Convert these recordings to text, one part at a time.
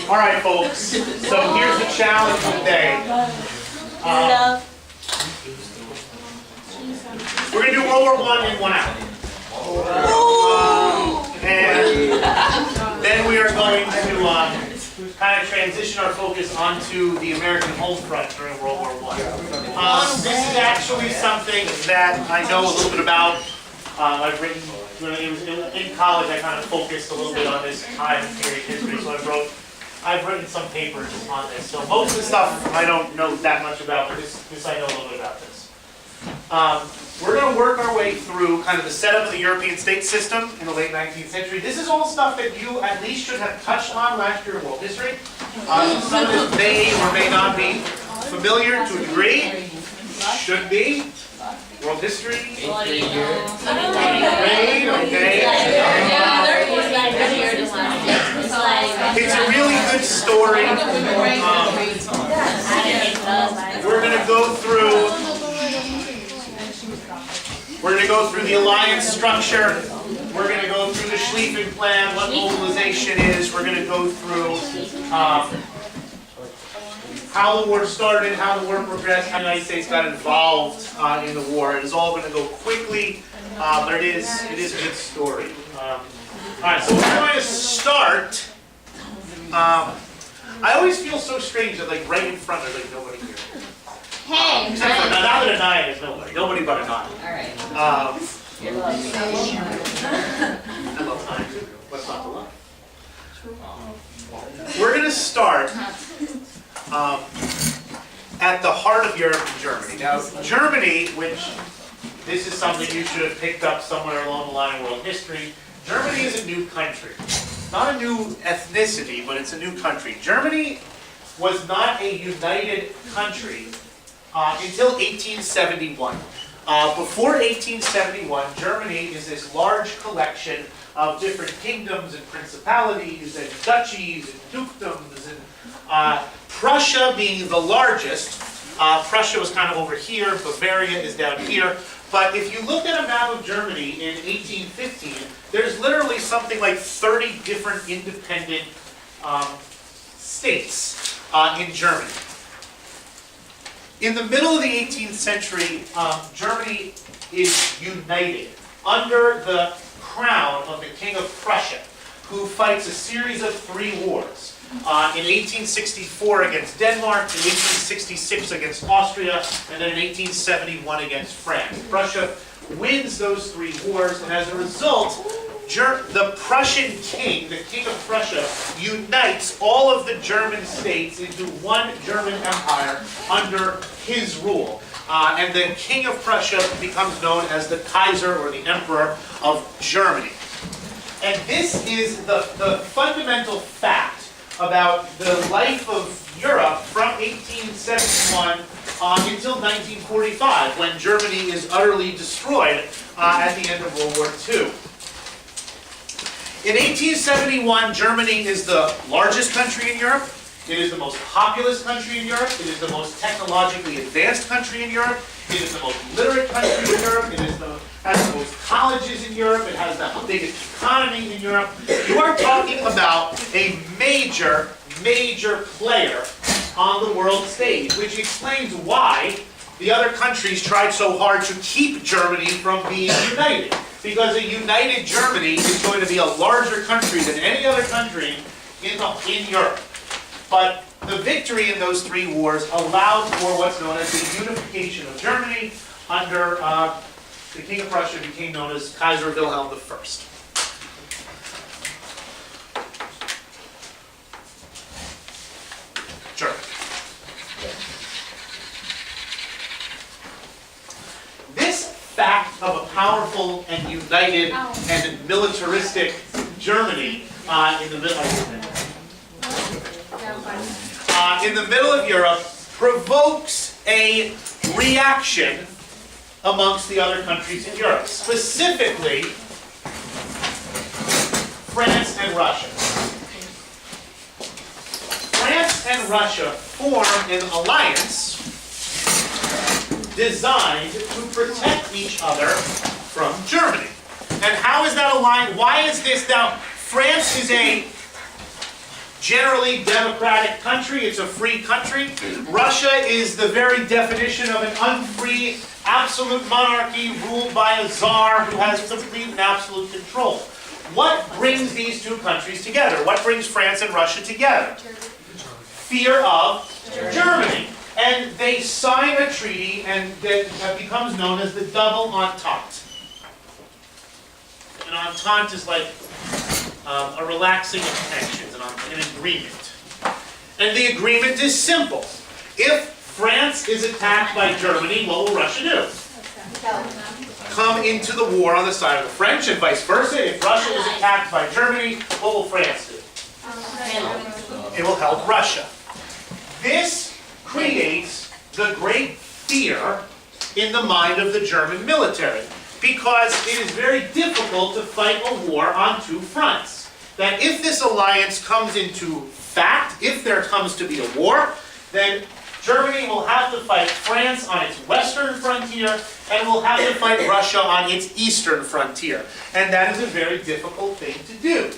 All right, folks. So here's the challenge of the day. We're going to do World War I in 1 hour. And then we are going to kind of transition our focus onto the American home front during World War I. This is actually something that I know a little bit about. I've written, when I was in college, I kind of focused a little bit on this time period history, so I've written some papers on this. So most of the stuff I don't know that much about, but this I know a little bit about this. We're going to work our way through kind of the setup of the European state system in the late 19th century. This is all stuff that you at least should have touched on last year in world history. Some of this may or may not be familiar to a degree. Should be. World history. Grade, okay. It's a really good story. We're going to go through. We're going to go through the alliance structure. We're going to go through the Schlieffen Plan, what mobilization is. We're going to go through how the war started, how the war progressed, how the United States got involved in the war. It is all going to go quickly, but it is a good story. All right, so we're going to start. I always feel so strange that like right in front there's like nobody here. Hey, Except for now that Anaya is nobody but Anaya. all right. I love time. What's not to love? We're going to start at the heart of Europe and Germany. Now, Germany, which this is something you should have picked up somewhere along the line of world history. Germany is a new country. Not a new ethnicity, but it's a new country. Germany was not a united country until 1871. Before 1871, Germany is this large collection of different kingdoms and principalities and duchies and dukedoms, and Prussia being the largest. Prussia was kind of over here, Bavaria is down here. But if you look at a map of Germany in 1815, there's literally something like 30 different independent states in Germany. In the middle of the 18th century, Germany is united under the crown of the King of Prussia, who fights a series of 3 wars. In 1864 against Denmark, in 1866 against Austria, and then in 1871 against France. Prussia wins those 3 wars, and as a result, the Prussian king, the King of Prussia, unites all of the German states into one German empire under his rule. And the King of Prussia becomes known as the Kaiser, or the Emperor of Germany. And this is the fundamental fact about the life of Europe from 1871 until 1945, when Germany is utterly destroyed at the end of World War II. In 1871, Germany is the largest country in Europe. It is the most populous country in Europe. It is the most technologically advanced country in Europe. It is the most literate country in Europe. It has the most colleges in Europe. It has the biggest economy in Europe. You are talking about a major, major player on the world stage, which explains why the other countries tried so hard to keep Germany from being united. Because a united Germany is going to be a larger country than any other country in Europe. But the victory in those 3 wars allowed for what's known as the unification of Germany under the King of Prussia, became known as Kaiser Wilhelm I. Sure. This fact of a powerful and united and militaristic Germany in the middle of Europe provokes a reaction amongst the other countries in Europe, specifically France and Russia. France and Russia form an alliance designed to protect each other from Germany. And how is that aligned? Why is this now? France is a generally democratic country. It's a free country. Russia is the very definition of an unfree, absolute monarchy ruled by a czar who has complete and absolute control. What brings these two countries together? What brings France and Russia together? Fear of Germany. And they sign a treaty and that becomes known as the double entente. An entente is like a relaxing of tensions, an agreement. And the agreement is simple. If France is attacked by Germany, what will Russia do? Come into the war on the side of the French, and vice versa. If Russia is attacked by Germany, what will France do? It will help Russia. This creates the great fear in the mind of the German military, because it is very difficult to fight a war on two fronts. That if this alliance comes into fact, if there comes to be a war, then Germany will have to fight France on its western frontier, and will have to fight Russia on its eastern frontier. And that is a very difficult thing to do.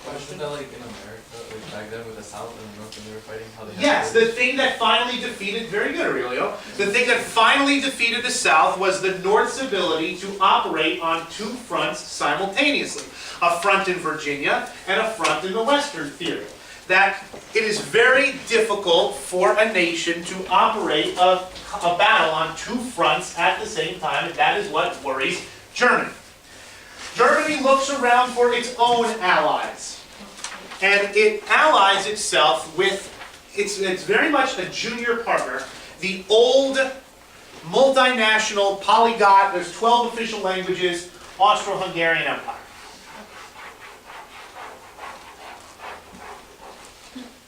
Wasn't that like in America, like back then with the South and the North when they were fighting? How they Yes, the thing that finally defeated, very good Aurelio, the thing that finally defeated the South was the North's ability to operate on two fronts simultaneously. A front in Virginia and a front in the Western theater. That it is very difficult for a nation to operate a battle on two fronts at the same time, and that is what worries Germany. Germany looks around for its own allies, and it allies itself with, it's very much a junior partner, the old multinational polyglot, there's 12 official languages, Austro-Hungarian Empire.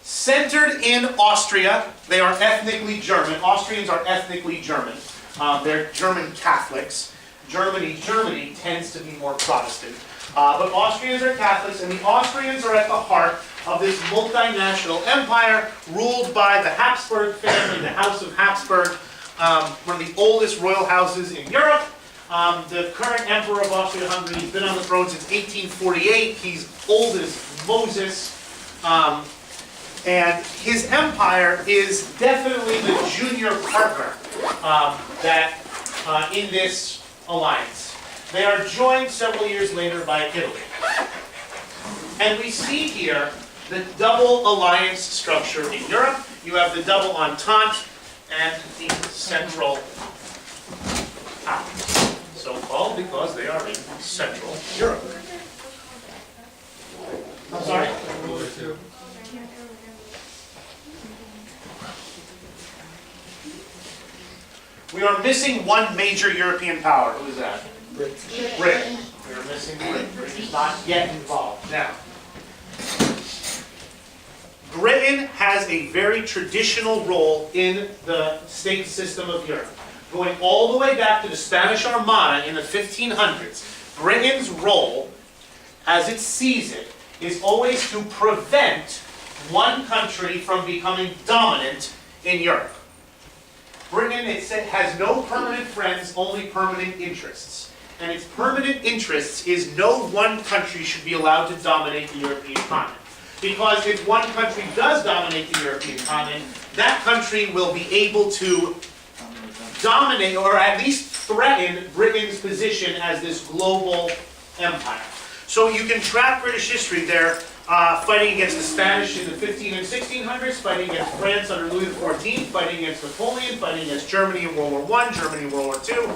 Centered in Austria, they are ethnically German. Austrians are ethnically German. They're German Catholics. Germany tends to be more Protestant. But Austrians are Catholics, and the Austrians are at the heart of this multinational empire ruled by the Habsburg family, the House of Habsburg, one of the oldest royal houses in Europe. The current emperor of Austria-Hungary has been on the throne since 1848. He's old as Moses. And his empire is definitely the junior partner in this alliance. They are joined several years later by Italy. And we see here the double alliance structure in Europe. You have the double entente and the Central Power, so-called because they are in Central Europe. I'm sorry? We are missing one major European power. Who is that? Britain. We are missing Britain. Britain is not yet involved. Now, Britain has a very traditional role in the state system of Europe. Going all the way back to the Spanish Armada in the 1500s, Britain's role, as it sees it, is always to prevent one country from becoming dominant in Europe. Britain, it has no permanent friends, only permanent interests. And its permanent interests is no one country should be allowed to dominate the European continent. Because if one country does dominate the European continent, that country will be able to dominate, or at least threaten, Britain's position as this global empire. So you can track British history there, fighting against the Spanish in the 15 and 1600s, fighting against France under Louis XIV, fighting against Napoleon, fighting against Germany in World War I, Germany in World War II.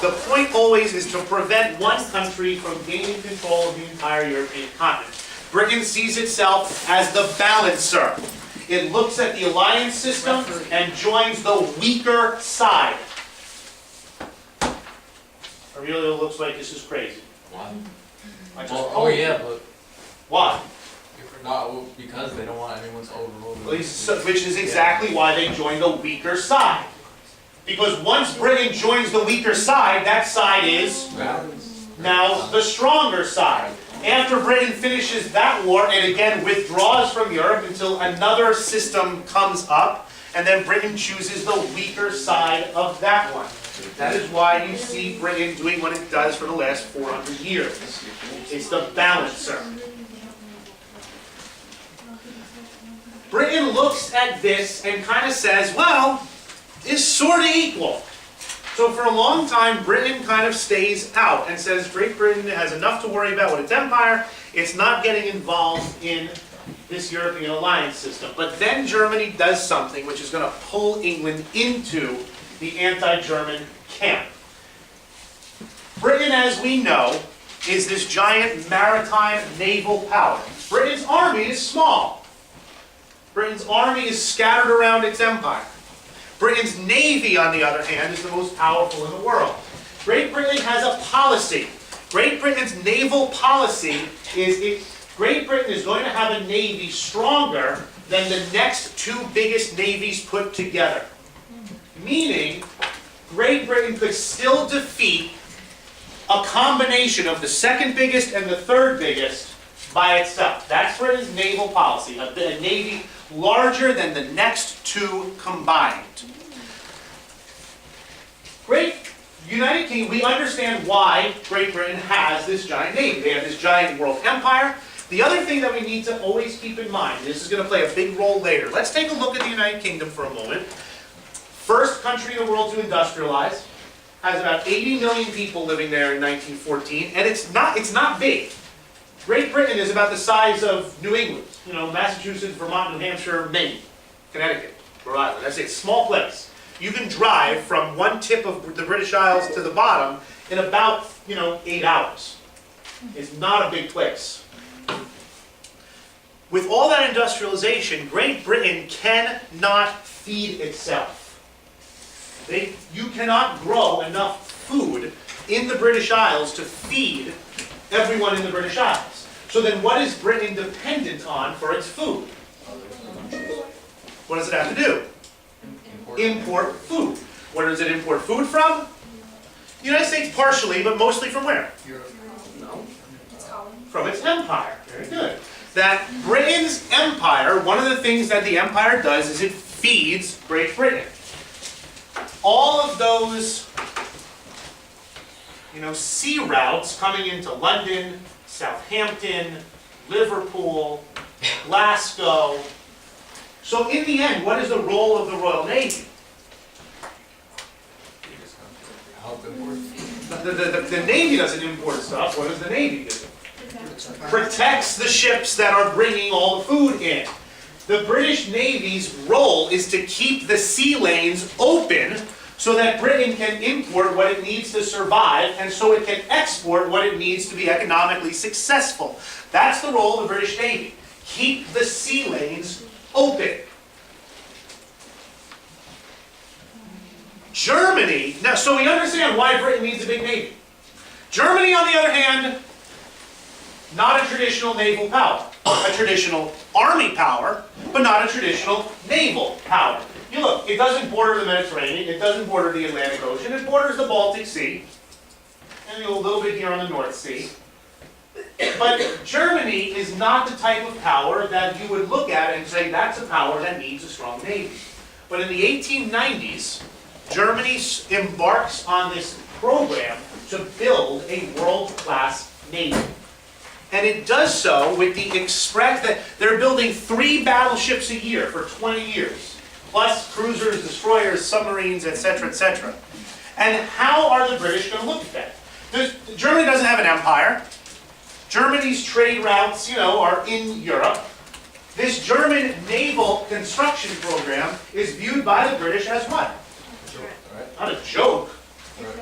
The point always is to prevent one country from gaining control of the entire European continent. Britain sees itself as the balancer. It looks at the alliance system and joins the weaker side. Aurelio looks like this is crazy. Why? I just Well, told you. yeah, but Why? because they don't want anyone to overrule them. Which is exactly why they join the weaker side. Because once Britain joins the weaker side, that side is now the stronger side. After Britain finishes that war and again withdraws from Europe until another system comes up, and then Britain chooses the weaker side of that one. That is why you see Britain doing what it does for the last 400 years. It's the balancer. Britain looks at this and kind of says, well, it's sort of equal. So for a long time, Britain kind of stays out and says Great Britain has enough to worry about with its empire. It's not getting involved in this European alliance system. But then Germany does something which is going to pull England into the anti-German camp. Britain, as we know, is this giant maritime naval power. Britain's army is small. Britain's army is scattered around its empire. Britain's navy, on the other hand, is the most powerful in the world. Great Britain has a policy. Great Britain's naval policy is Great Britain is going to have a navy stronger than the next two biggest navies put together. Meaning, Great Britain could still defeat a combination of the second biggest and the third biggest by itself. That's Britain's naval policy, a navy larger than the next two combined. United Kingdom, we understand why Great Britain has this giant navy. They have this giant world empire. The other thing that we need to always keep in mind, this is going to play a big role later. Let's take a look at the United Kingdom for a moment. First country in the world to industrialize, has about 80 million people living there in 1914, and it's not big. Great Britain is about the size of New England, Massachusetts, Vermont, New Hampshire, Maine, Connecticut, Rhode Island. That's a small place. You can drive from one tip of the British Isles to the bottom in about, 8 hours. It's not a big place. With all that industrialization, Great Britain cannot feed itself. You cannot grow enough food in the British Isles to feed everyone in the British Isles. So then what is Britain dependent on for its food? What does it have to do? Import food. Where does it import food from? The United States partially, but mostly from where? Europe. No. From its empire. Very good. That Britain's empire, one of the things that the empire does is it feeds Great Britain. All of those, sea routes coming into London, Southampton, Liverpool, Glasgow. So in the end, what is the role of the Royal Navy? Help import. The Navy doesn't import stuff. What does the Navy do? Protects the ships that are bringing all the food in. The British Navy's role is to keep the sea lanes open so that Britain can import what it needs to survive and so it can export what it needs to be economically successful. That's the role of the British Navy. Keep the sea lanes open. Germany, now so we understand why Britain needs a big navy. Germany, on the other hand, not a traditional naval power. A traditional army power, but not a traditional naval power. You look, it doesn't border the Mediterranean, it doesn't border the Atlantic Ocean, it borders the Baltic Sea, and a little bit here on the North Sea. But Germany is not the type of power that you would look at and say that's a power that needs a strong navy. But in the 1890s, Germany embarks on this program to build a world-class navy. And it does so with the express that they're building 3 battleships a year for 20 years, plus cruisers, destroyers, submarines, etc., etc. And how are the British going to look at that? Germany doesn't have an empire. Germany's trade routes, are in Europe. This German naval construction program is viewed by the British as what? Not a joke,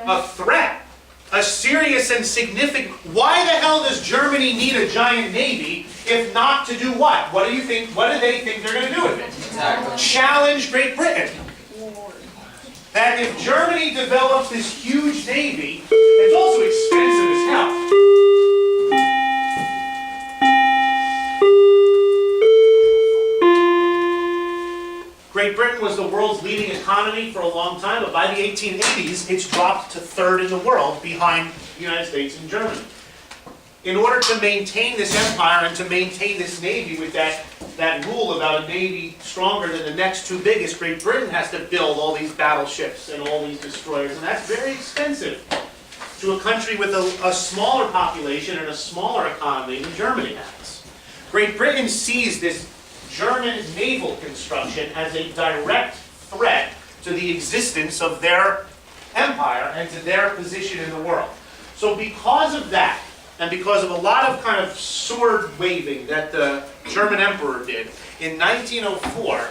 a threat. A serious and significant. Why the hell does Germany need a giant navy if not to do what? What do you think? What do they think they're going to do with it? Exactly. Challenge Great Britain. That if Germany develops this huge navy, it's also expensive as hell. Great Britain was the world's leading economy for a long time, but by the 1880s, it's dropped to 3rd in the world behind the United States and Germany. In order to maintain this empire and to maintain this navy with that rule about a navy stronger than the next 2 biggest, Great Britain has to build all these battleships and all these destroyers, and that's very expensive to a country with a smaller population and a smaller economy than Germany has. Great Britain sees this German naval construction as a direct threat to the existence of their empire and to their position in the world. So because of that, and because of a lot of kind of sword waving that the German emperor did, in 1904,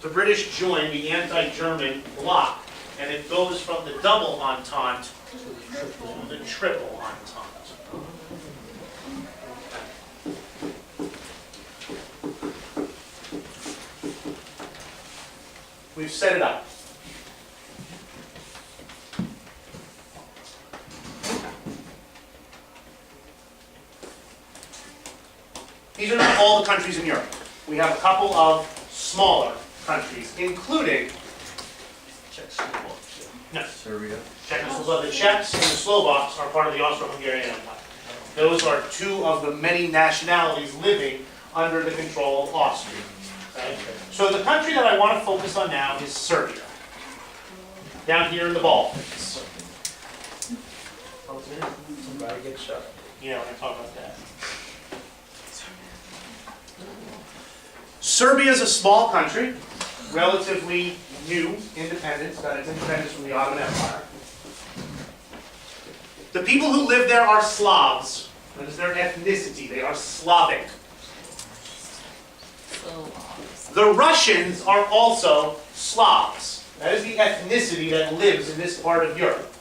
the British joined the anti-German bloc, and it goes from the double entente to the triple entente. We've set it up. These are not all the countries in Europe. We have a couple of smaller countries, including Serbia. Czechoslovakia. The Czechs and the Slovaks are part of the Austro-Hungarian Empire. Those are two of the many nationalities living under the control of Austria. Okay? So the country that I want to focus on now is Serbia, down here in the Balkans. Somebody get shot. You know, when I talk about that. Serbia is a small country, relatively new independence, got its independence from the Ottoman Empire. The people who live there are Slavs. That is their ethnicity. They are Slavic. The Russians are also Slavs. That is the ethnicity that lives in this part of Europe.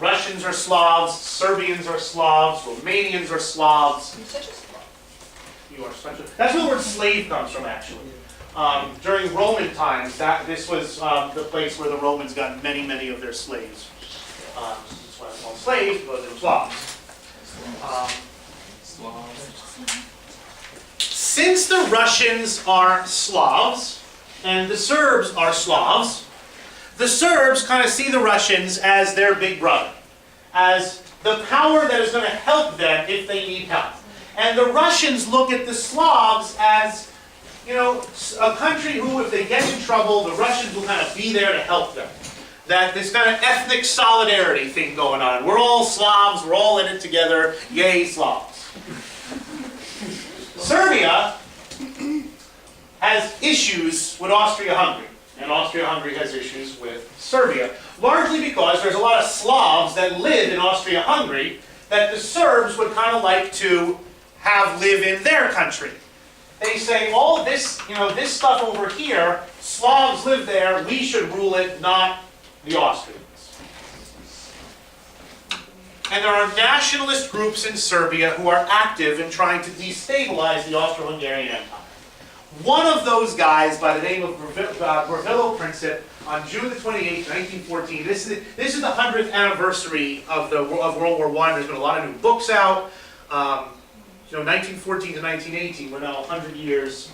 Russians are Slavs, Serbians are Slavs, Romanians are Slavs. You're such a Slav. You are such a... That's where the word slave comes from, actually. During Roman times, this was the place where the Romans got many, many of their slaves. That's why they're called slaves, because they were Slavs. Since the Russians are Slavs, and the Serbs are Slavs, the Serbs kind of see the Russians as their big brother, as the power that is going to help them if they need help. And the Russians look at the Slavs as, you know, a country who, if they get in trouble, the Russians will kind of be there to help them. That this kind of ethnic solidarity thing going on. We're all Slavs, we're all in it together, yay Slavs. Serbia has issues with Austria-Hungary, and Austria-Hungary has issues with Serbia, largely because there's a lot of Slavs that live in Austria-Hungary that the Serbs would kind of like to have live in their country. They say, all of this, you know, this stuff over here, Slavs live there, we should rule it, not the Austrians. And there are nationalist groups in Serbia who are active in trying to destabilize the Austro-Hungarian Empire. One of those guys, by the name of Gavrilo Princip, on June the 28th, 1914, this is the 100th anniversary of World War I. There's been a lot of new books out. 1914 to 1918, we're now 100 years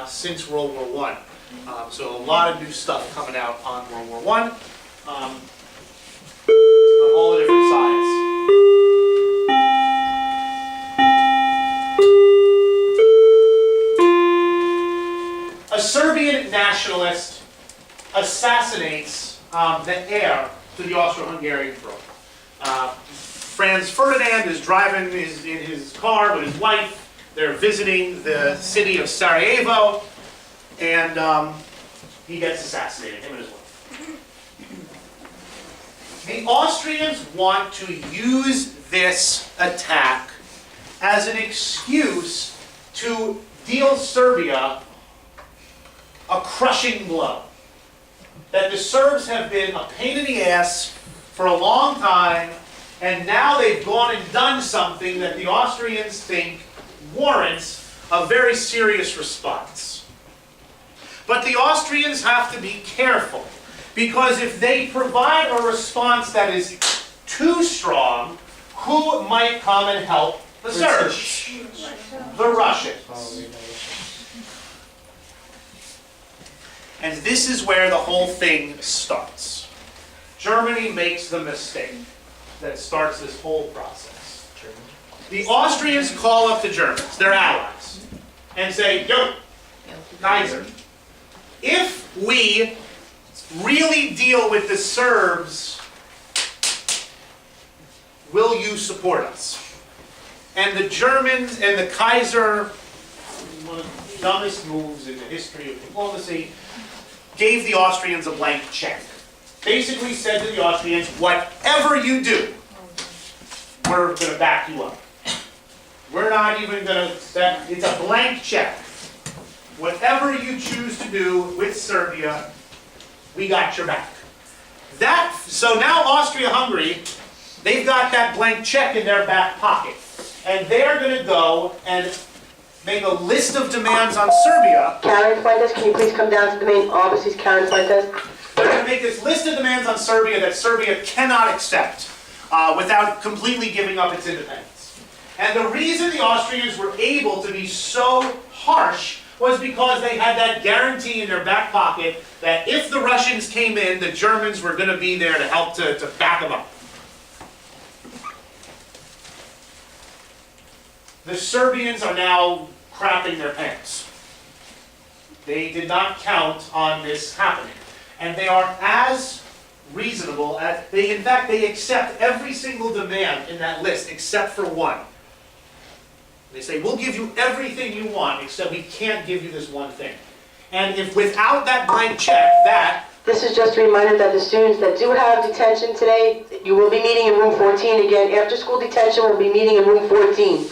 since World War I. So a lot of new stuff coming out on World War I. On all the different sides. A Serbian nationalist assassinates the heir to the Austro-Hungarian throne. Franz Ferdinand is driving in his car with his wife. They're visiting the city of Sarajevo, and he gets assassinated, him and his wife. The Austrians want to use this attack as an excuse to deal Serbia a crushing blow. That the Serbs have been a pain in the ass for a long time, and now they've gone and done something that the Austrians think warrants a very serious response. But the Austrians have to be careful, because if they provide a response that is too strong, who might come and help the Serbs? The Russians. And this is where the whole thing starts. Germany makes the mistake that starts this whole process. The Austrians call up the Germans, their allies, and say, yo, Kaiser, if we really deal with the Serbs, will you support us? And the Germans and the Kaiser dumbest moves in the history of diplomacy, gave the Austrians a blank check. Basically said to the Austrians, whatever you do, we're going to back you up. We're not even going to, it's a blank check. Whatever you choose to do with Serbia, we got your back. So now Austria-Hungary, they've got that blank check in their back pocket. And they're going to go and make a list of demands on Serbia. Karen Fuentes, can you please come down to the main office? He's Karen Fuentes. They're going to make this list of demands on Serbia that Serbia cannot accept without completely giving up its independence. And the reason the Austrians were able to be so harsh was because they had that guarantee in their back pocket that if the Russians came in, the Germans were going to be there to help to back them up. The Serbians are now crapping their pants. They did not count on this happening. And they are as reasonable as, in fact, they accept every single demand in that list except for one. They say, we'll give you everything you want, except we can't give you this one thing. And if without that blank check, This is just a reminder that the students that do have detention today, you will be meeting in room 14 again. After school detention, we'll be meeting in room 14.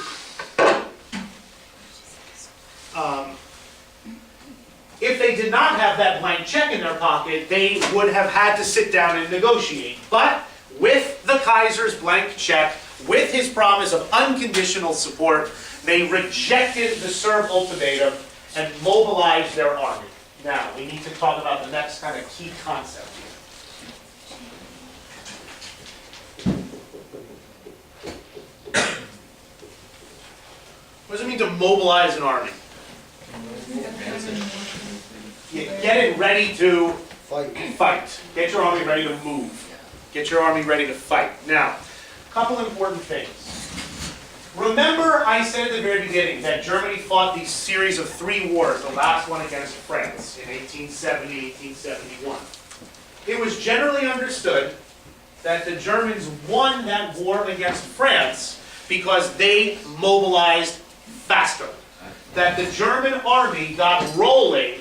If they did not have that blank check in their pocket, they would have had to sit down and negotiate. But with the Kaiser's blank check, with his promise of unconditional support, they rejected the Serb ultimatum and mobilized their army. Now, we need to talk about the next kind of key concept here. What does it mean to mobilize an army? You get it ready to fight. Get your army ready to move. Get your army ready to fight. Now, a couple important things. Remember I said at the very beginning that Germany fought these series of 3 wars, the last one against France in 1870, 1871. It was generally understood that the Germans won that war against France because they mobilized faster. That the German army got rolling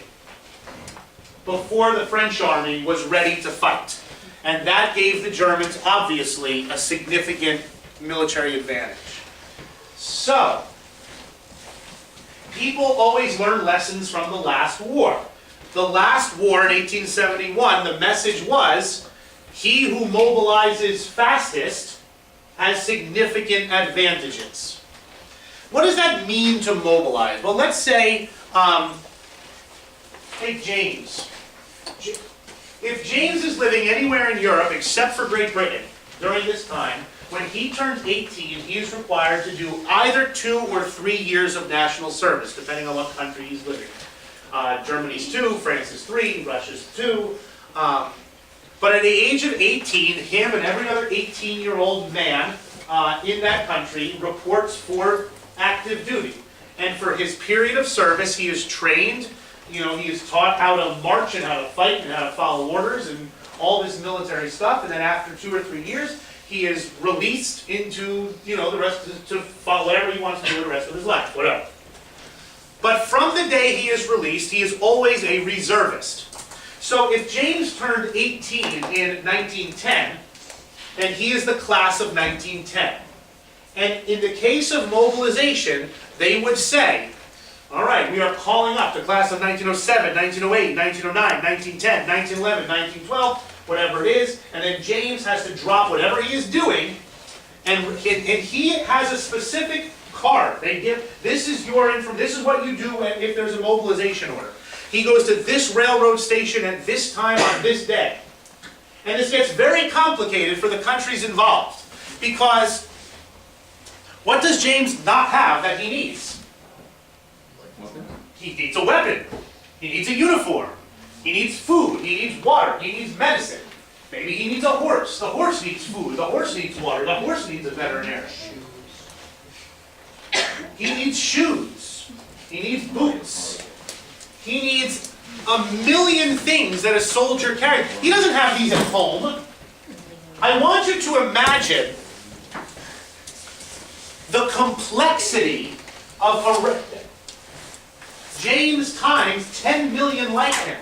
before the French army was ready to fight. And that gave the Germans, obviously, a significant military advantage. So, people always learn lessons from the last war. The last war in 1871, the message was, he who mobilizes fastest has significant advantages. What does that mean to mobilize? Well, let's say, take James. If James is living anywhere in Europe except for Great Britain during this time, when he turns 18, he is required to do either 2 or 3 years of national service, depending on what country he's living in. Germany's 2, France's 3, Russia's 2. But at the age of 18, him and every other 18-year-old man in that country reports for active duty. And for his period of service, he is trained. He is taught how to march and how to fight and how to follow orders and all this military stuff. And then after 2 or 3 years, he is released into, the rest to follow whatever he wants to do the rest of his life, whatever. But from the day he is released, he is always a reservist. So if James turned 18 in 1910, then he is the class of 1910. And in the case of mobilization, they would say, all right, we are calling up the class of 1907, 1908, 1909, 1910, 1911, 1912, whatever it is, and then James has to drop whatever he is doing, and he has a specific card. They give, this is your information, this is what you do if there's a mobilization order. He goes to this railroad station at this time on this day. And this gets very complicated for the countries involved, because what does James not have that he needs? He needs a weapon. He needs a uniform. He needs food. He needs water. He needs medicine. Maybe he needs a horse. The horse needs food. The horse needs water. The horse needs a veterinarian. He needs shoes. He needs boots. He needs a million things that a soldier carries. He doesn't have these at home. I want you to imagine the complexity of James times 10 million like him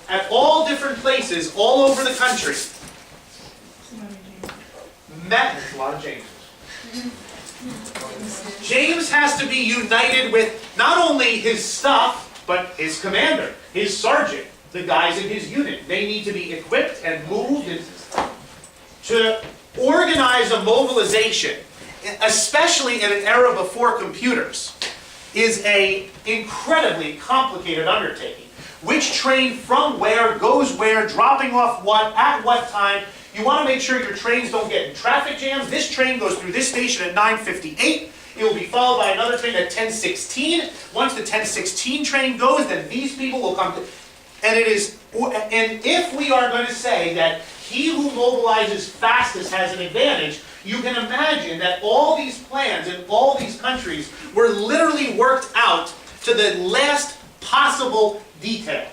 at all different places all over the country. There's a lot of Jameses. James has to be united with not only his stuff, but his commander, his sergeant, the guys in his unit. They need to be equipped and moved to organize a mobilization, especially in an era before computers, is an incredibly complicated undertaking. Which train from where, goes where, dropping off what, at what time. You want to make sure your trains don't get in traffic jams. This train goes through this station at 9:58. It will be followed by another train at 10:16. Once the 10:16 train goes, then these people will come to... And if we are going to say that he who mobilizes fastest has an advantage, you can imagine that all these plans in all these countries were literally worked out to the last possible detail.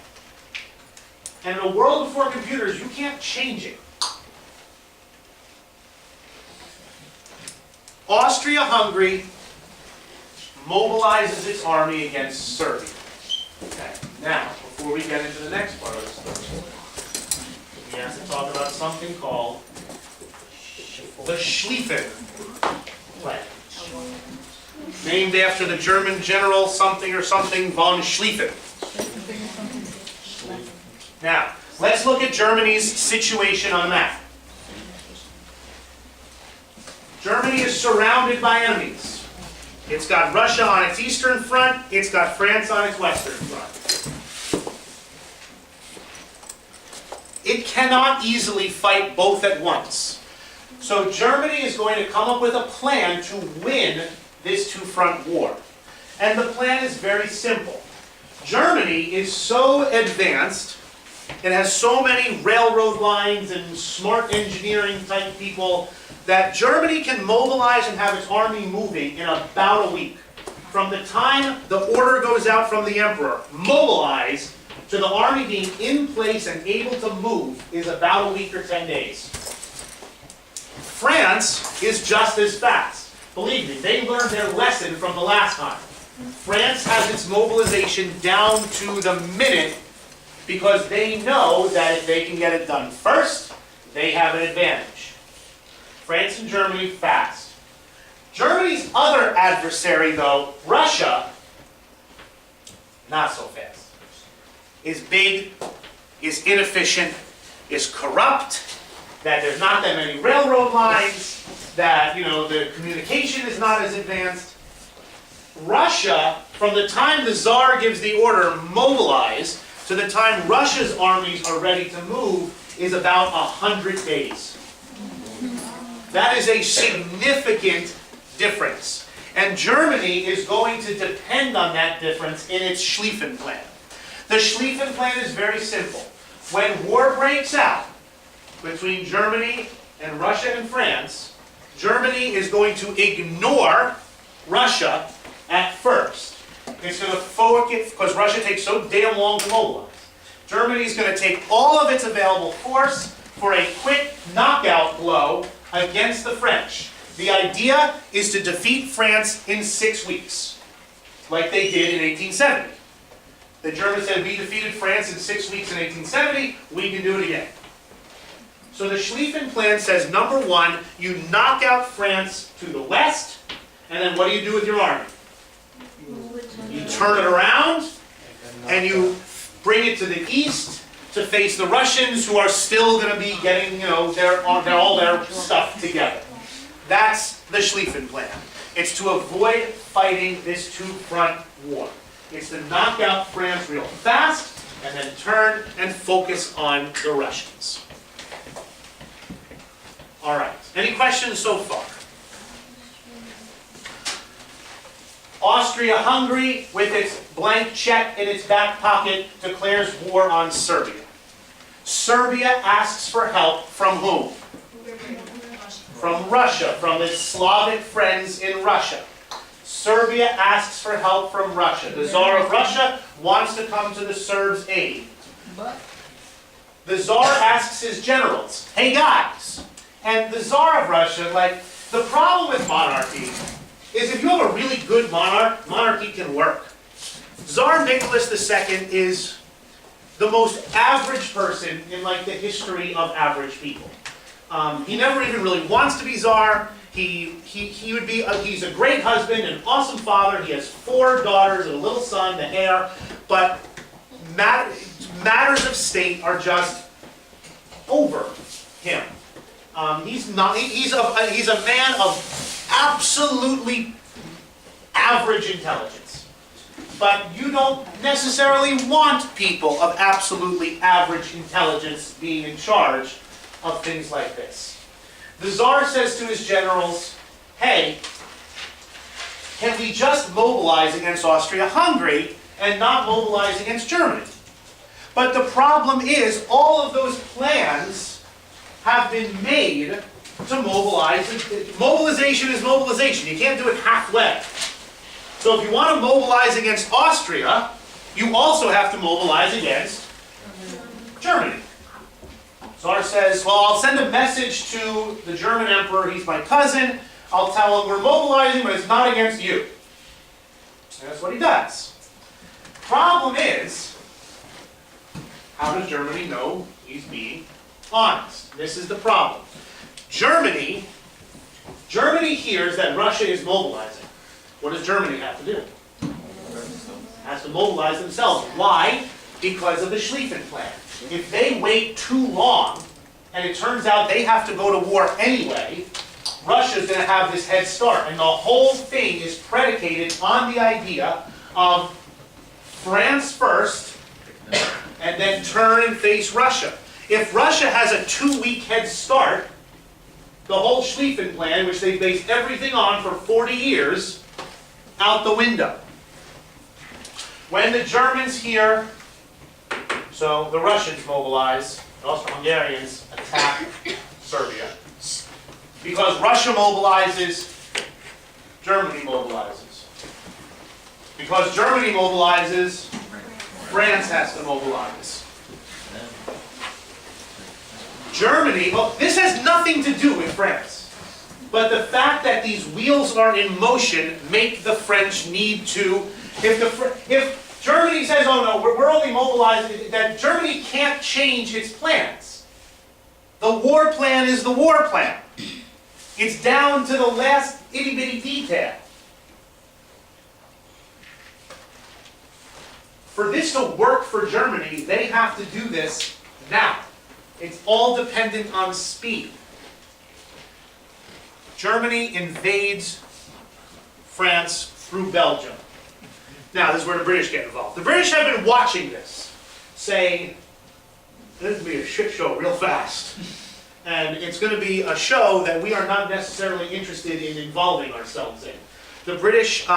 And in a world before computers, you can't change it. Austria-Hungary mobilizes its army against Serbia. Okay. Now, before we get into the next part of the story, we have to talk about something called the Schlieffen Plan. Named after the German general something or something von Schlieffen. Now, let's look at Germany's situation on a map. Germany is surrounded by enemies. It's got Russia on its eastern front, it's got France on its western front. It cannot easily fight both at once. So Germany is going to come up with a plan to win this two-front war. And the plan is very simple. Germany is so advanced, it has so many railroad lines and smart engineering type people, that Germany can mobilize and have its army moving in about a week. From the time the order goes out from the emperor, mobilize, to the army being in place and able to move is about a week or 10 days. France is just as fast. Believe me, they learned their lesson from the last time. France has its mobilization down to the minute because they know that if they can get it done first, they have an advantage. France and Germany, fast. Germany's other adversary, though, Russia, not so fast. Is big, is inefficient, is corrupt, that there's not that many railroad lines, that, the communication is not as advanced. Russia, from the time the Tsar gives the order, mobilize, to the time Russia's armies are ready to move, is about 100 days. That is a significant difference. And Germany is going to depend on that difference in its Schlieffen Plan. The Schlieffen Plan is very simple. When war breaks out between Germany and Russia and France, Germany is going to ignore Russia at first. It's going to focus, because Russia takes so damn long to mobilize. Germany is going to take all of its available force for a quick knockout blow against the French. The idea is to defeat France in 6 weeks, like they did in 1870. The Germans said, we defeated France in 6 weeks in 1870, we can do it again. So the Schlieffen Plan says, number one, you knock out France to the west, and then what do you do with your army? You turn it around, and you bring it to the east to face the Russians, who are still going to be getting, all their stuff together. That's the Schlieffen Plan. It's to avoid fighting this two-front war. It's to knock out France real fast, and then turn and focus on the Russians. All right. Any questions so far? Austria-Hungary, with its blank check in its back pocket, declares war on Serbia. Serbia asks for help from whom? From Russia, from its Slavic friends in Russia. Serbia asks for help from Russia. The Tsar of Russia wants to come to the Serbs' aid. The Tsar asks his generals, hey guys, and the Tsar of Russia, the problem with monarchy is if you have a really good monarch, monarchy can work. Tsar Nicholas II is the most average person in like the history of average people. He never even really wants to be Tsar. He would be, he's a great husband, an awesome father. He has 4 daughters and a little son, the heir. But matters of state are just over him. He's a man of absolutely average intelligence. But you don't necessarily want people of absolutely average intelligence being in charge of things like this. The Tsar says to his generals, hey, can we just mobilize against Austria-Hungary and not mobilize against Germany? But the problem is, all of those plans have been made to mobilize. Mobilization is mobilization. You can't do it halfway. So if you want to mobilize against Austria, you also have to mobilize against Germany. Tsar says, well, I'll send a message to the German emperor. He's my cousin. I'll tell him we're mobilizing, but it's not against you. And that's what he does. Problem is, how does Germany know he's being honest? This is the problem. Germany hears that Russia is mobilizing. What does Germany have to do? Has to mobilize themselves. Why? Because of the Schlieffen Plan. If they wait too long, and it turns out they have to go to war anyway, Russia's going to have this head start. And the whole thing is predicated on the idea of France first, and then turn and face Russia. If Russia has a 2-week head start, the whole Schlieffen Plan, which they based everything on for 40 years, out the window. When the Germans hear, so the Russians mobilize, the Austro-Hungarians attack Serbia. Because Russia mobilizes, Germany mobilizes. Because Germany mobilizes, France has to mobilize. Germany, well, this has nothing to do with France. But the fact that these wheels are in motion make the French need to, if Germany says, oh no, we're only mobilizing, that Germany can't change its plans. The war plan is the war plan. It's down to the last itty-bitty detail. For this to work for Germany, they have to do this now. It's all dependent on speed. Germany invades France through Belgium. Now, this is where the British get involved. The British have been watching this, saying, this is going to be a shit show real fast. And it's going to be a show that we are not necessarily interested in involving ourselves in. The British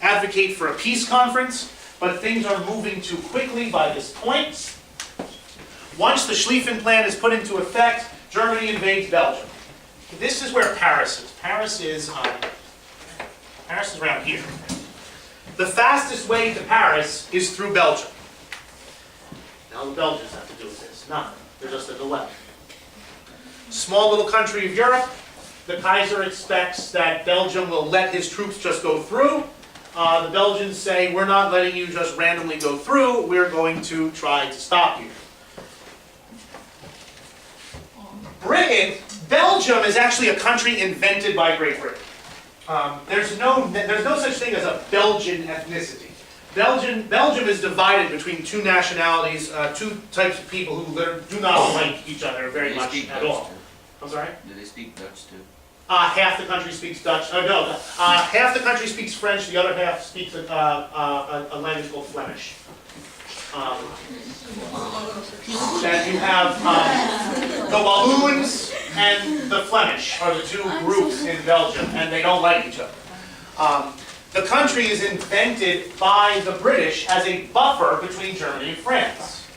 advocate for a peace conference, but things are moving too quickly by this point. Once the Schlieffen Plan is put into effect, Germany invades Belgium. This is where Paris is. Paris is around here. The fastest way to Paris is through Belgium. Now the Belgians have to do with this. Nothing. They're just a delay. Small little country of Europe. The Kaiser expects that Belgium will let his troops just go through. The Belgians say, we're not letting you just randomly go through. We're going to try to stop you. Belgium is actually a country invented by Great Britain. There's no such thing as a Belgian ethnicity. Belgium is divided between 2 nationalities, 2 types of people who do not like each other very much at all. I'm sorry? Do they speak Dutch too? Half the country speaks Dutch. Half the country speaks French. The other half speaks a language called Flemish. Then you have the Walloons and the Flemish are the 2 groups in Belgium, and they don't like each other. The country is invented by the British as a buffer between Germany and France.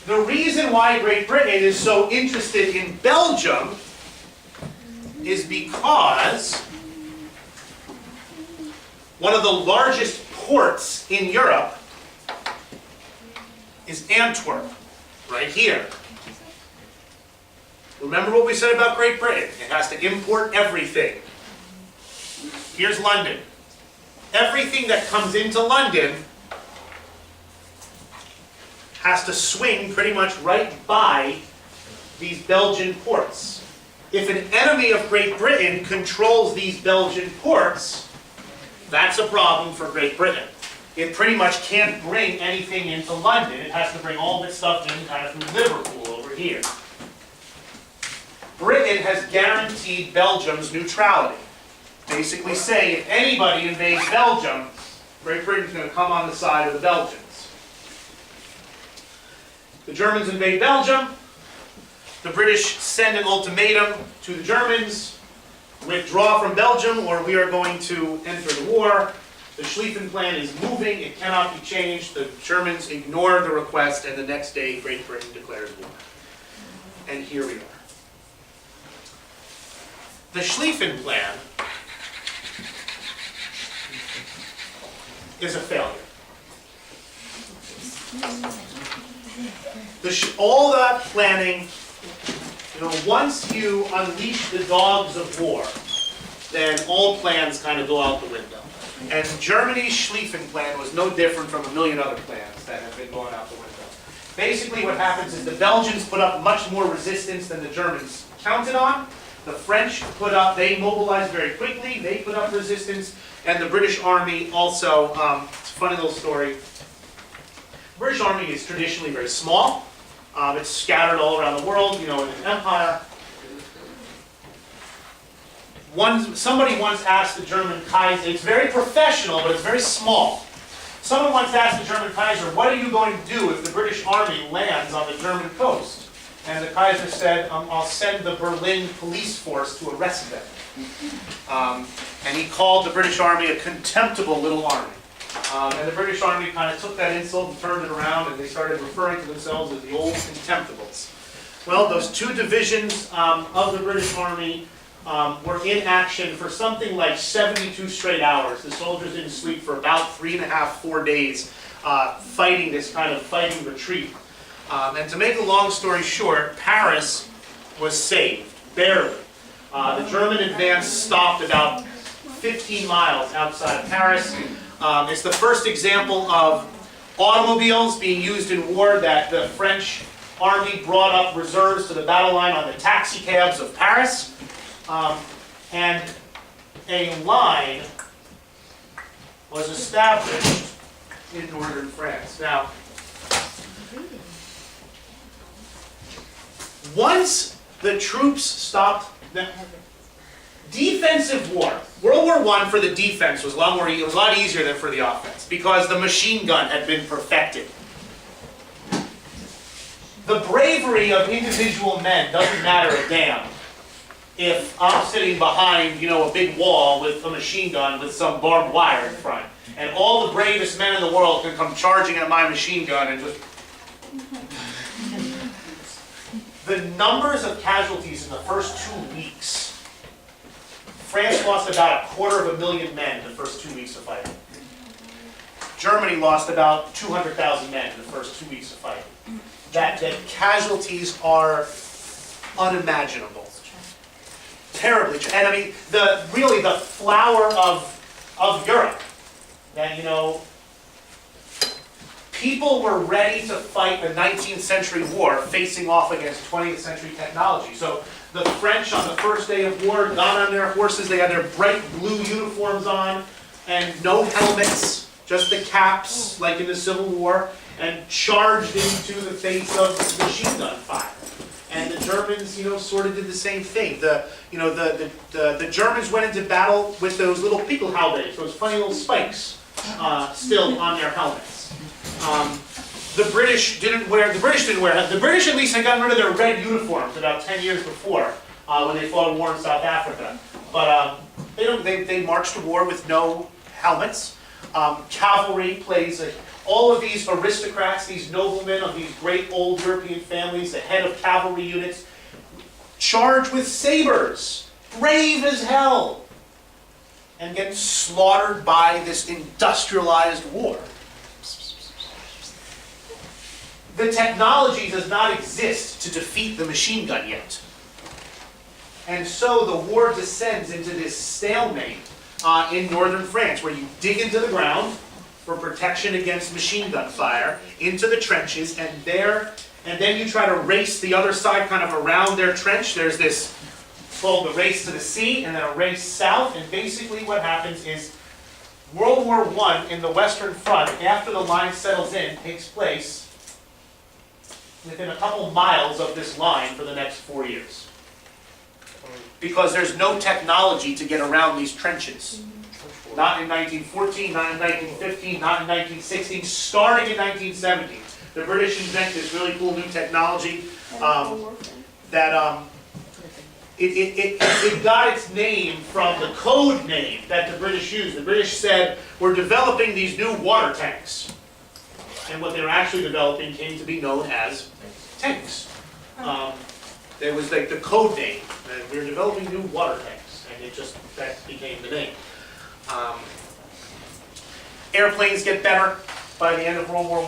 The reason why Great Britain is so interested in Belgium is because one of the largest ports in Europe is Antwerp, right here. Remember what we said about Great Britain? It has to import everything. Here's London. everything that comes into London has to swing pretty much right by these Belgian ports. If an enemy of Great Britain controls these Belgian ports, that's a problem for Great Britain. It pretty much can't bring anything into London. It has to bring all of its stuff in kind of through Liverpool over here. Britain has guaranteed Belgium's neutrality. Basically saying if anybody invades Belgium, Great Britain's going to come on the side of the Belgians. The Germans invade Belgium. The British send an ultimatum to the Germans: withdraw from Belgium or we are going to enter the war. The Schlieffen Plan is moving, it cannot be changed. The Germans ignore the request, and the next day Great Britain declares war. And here we are. The Schlieffen Plan is a failure. All that planning, once you unleash the dogs of war, then all plans kind of go out the window. And Germany's Schlieffen Plan was no different from a million other plans that have been going out the window. Basically what happens is the Belgians put up much more resistance than the Germans counted on. The French they mobilized very quickly, they put up resistance, and the British Army also, it's a funny little story. The British Army is traditionally very small. It's scattered all around the world, in an empire. Somebody once asked the German Kaiser, it's very professional, but it's very small. Someone once asked the German Kaiser, what are you going to do if the British Army lands on the German coast? And the Kaiser said, I'll send the Berlin police force to arrest them. And he called the British Army a contemptible little army. And the British Army kind of took that insult and turned it around, and they started referring to themselves as the old Contemptibles. Well, those two divisions of the British Army were in action for something like 72 straight hours. The soldiers didn't sleep for about 3.5, 4 days fighting this kind of fighting retreat. And to make a long story short, Paris was saved, barely. The German advance stopped about 15 miles outside of Paris. It's the first example of automobiles being used in war that the French army brought up reserves to the battle line on the taxi cabs of Paris. And a line was established in northern France. Now, once the troops stopped, defensive war, World War I for the defense was a lot easier than for the offense because the machine gun had been perfected. The bravery of individual men doesn't matter a damn if I'm sitting behind, a big wall with a machine gun with some barbed wire in front, and all the bravest men in the world can come charging at my machine gun and just... The numbers of casualties in the first 2 weeks, France lost about 250,000 men in the first 2 weeks of fighting. Germany lost about 200,000 men in the first 2 weeks of fighting. That casualties are unimaginable. Terribly, and I mean, the flower of Europe, that, people were ready to fight the 19th century war facing off against 20th century technology. So the French on the first day of war got on their horses, they had their bright blue uniforms on, and no helmets, just the caps, like in the Civil War, and charged into the face of machine gun fire. And the Germans, sort of did the same thing. The Germans went into battle with those little Pickelhaubes, those funny little spikes, still on their helmets. The British at least had gotten rid of their red uniforms about 10 years before, when they fought a war in South Africa. But they marched to war with no helmets. Cavalry plays all of these aristocrats, these noblemen of these great old European families, the head of cavalry units, charge with sabers, brave as hell, and get slaughtered by this industrialized war. The technology does not exist to defeat the machine gun yet. And so the war descends into this stalemate in northern France, where you dig into the ground for protection against machine gun fire, into the trenches, and then you try to race the other side kind of around their trench. There's this, it's called the race to the sea, and then a race south, and basically what happens is World War I in the Western Front, after the line settles in, takes place within a couple miles of this line for the next 4 years. Because there's no technology to get around these trenches. Not in 1914, not in 1915, not in 1916, starting in 1917. The British invent this really cool new technology that it got its name from the code name that the British used. The British said, we're developing these new water tanks. And what they were actually developing came to be known as tanks. There was like the code name, and we were developing new water tanks, and that became the name. Airplanes get better by the end of World War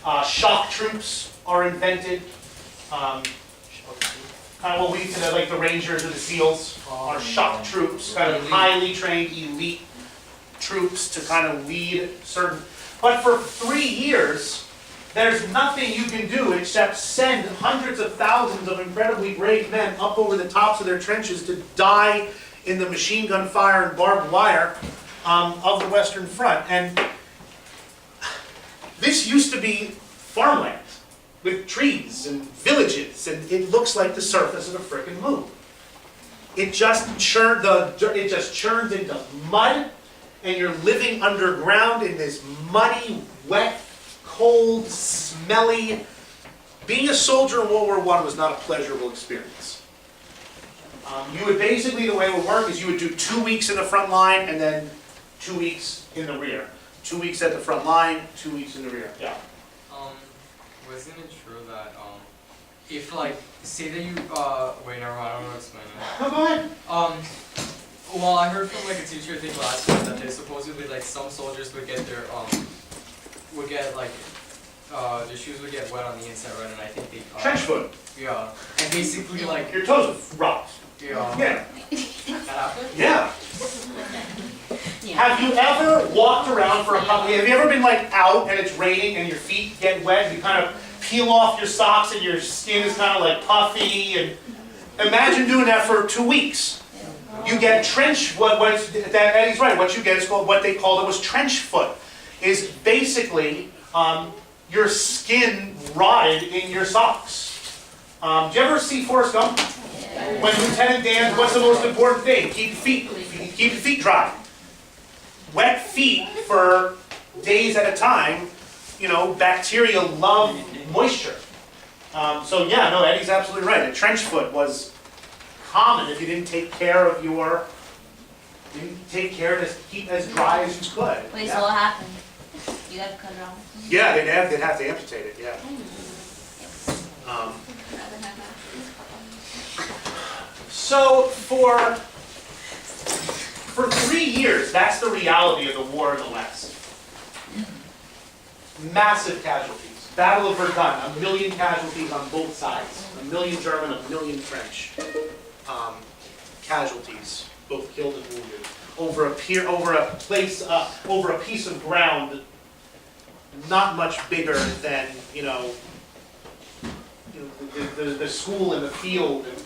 I. Shock troops are invented. Kind of what we consider like the Rangers or the SEALs are shock troops, kind of highly trained elite troops to kind of lead certain. But for 3 years, there's nothing you can do except send hundreds of thousands of incredibly brave men up over the tops of their trenches to die in the machine gun fire and barbed wire of the Western Front. And this used to be farmland with trees and villages, and it looks like the surface of a frickin' moon. It just churns into mud, and you're living underground in this muddy, wet, cold, smelly. Being a soldier in World War I was not a pleasurable experience. You would basically, the way it would work is you would do 2 weeks in the front line and then 2 weeks in the rear. 2 weeks at the front line, 2 weeks in the rear. Yeah. Wasn't it true that if like say that you wait, never mind, I don't know how to explain it. Oh, go ahead. Well, I heard from like a teacher I think last year that they supposedly like some soldiers would get their their shoes would get wet on the inside, right? And I think they Trench foot. Yeah, and basically like Your toes would rot. yeah. Yeah. That happened? Yeah. Have you ever walked around for a couple? Have you ever been like out and it's raining and your feet get wet? You kind of peel off your socks and your skin is kind of like puffy. And imagine doing that for 2 weeks. You get trench. Eddie's right. What you get is called what they called it was trench foot. Is basically your skin rotted in your socks. Do you ever see Forrest Gump? When Lieutenant Dan, what's the most important thing? Keep your feet dry. Wet feet for days at a time, you know, bacteria love moisture. So yeah, no, Eddie's absolutely right. A trench foot was common if you didn't take care of to keep as dry as you could. Wait, Yeah. so what happened? You got to cut it off? Yeah, they'd have to amputate it, yeah. So for 3 years, that's the reality of the war in the West. Massive casualties. Battle of Verdun, 1 million casualties on both sides. 1 million German, 1 million French casualties, both killed and wounded, over a piece of ground not much bigger than the school and the field. And,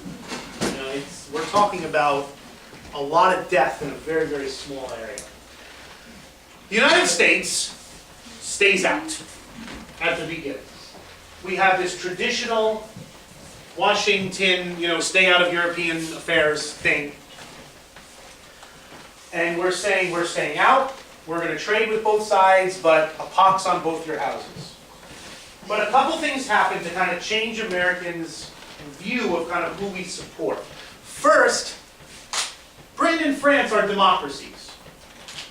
we're talking about a lot of death in a very, very small area. The United States stays out at the beginning. We have this traditional Washington, stay out of European affairs thing. And we're saying we're staying out, we're going to trade with both sides, but a pox on both your houses. But a couple things happen to kind of change Americans' view of kind of who we support. First, Britain and France are democracies.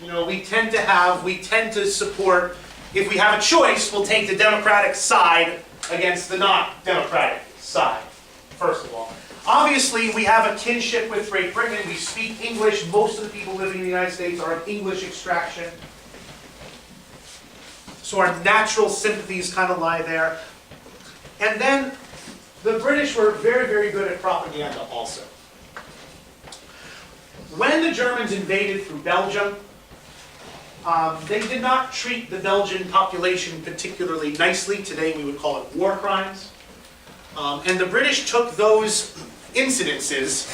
We tend to support, if we have a choice, we'll take the democratic side against the not democratic side, first of all. Obviously, we have a kinship with Great Britain. We speak English. Most of the people living in the United States are of English extraction. So our natural sympathies kind of lie there. And then the British were very, very good at propaganda also. When the Germans invaded through Belgium, they did not treat the Belgian population particularly nicely. Today we would call it war crimes. And the British took those incidences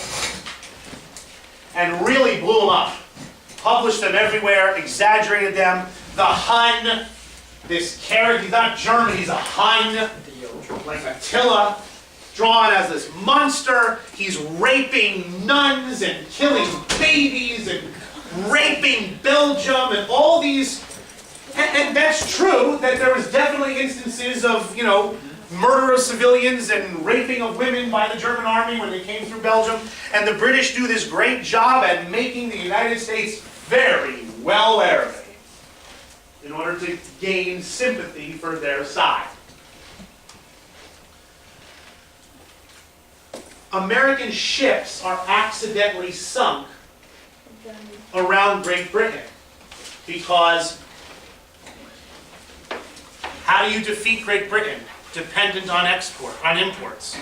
and really blew them up. Published them everywhere, exaggerated them. The Hun, this character, he's not German, he's a Hun, like Attila, drawn as this monster. He's raping nuns and killing babies and raping Belgium and all these. And that's true, that there was definitely instances of, murder of civilians and raping of women by the German army when they came through Belgium. And the British do this great job at making the United States very well aware of it in order to gain sympathy for their side. American ships are accidentally sunk around Great Britain because how do you defeat Great Britain? Dependent on imports.